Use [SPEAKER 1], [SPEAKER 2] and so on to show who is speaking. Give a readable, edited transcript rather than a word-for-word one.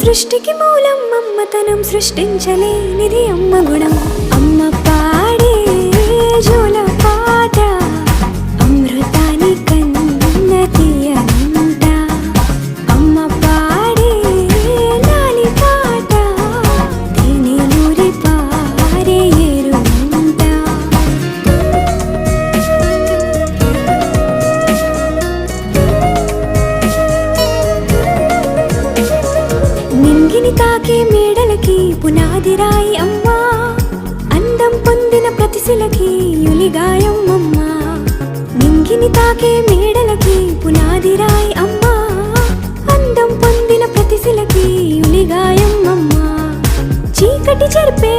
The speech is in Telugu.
[SPEAKER 1] సృష్టికి మూలం మమ్మతనం సృష్టించలేనిది అమ్మ గుణం. అమ్మ పాడే జోల పాట అమృతాని కన్న తీయనంట. అమ్మ పాడే లాలి పాట తేనెలూరి పారే ఏరుమంట. నింగిని తాకే మేడలకి పునాది రాయి అమ్మా, అందం పొందిన ప్రతిశిలకి యులిగాయం అమ్మా. నింగిని తాకే మేడలకి పునాది రాయి అమ్మా, అందం పొందిన ప్రతిశిలకి యులిగాయం అమ్మా. చీకటి చెరిపే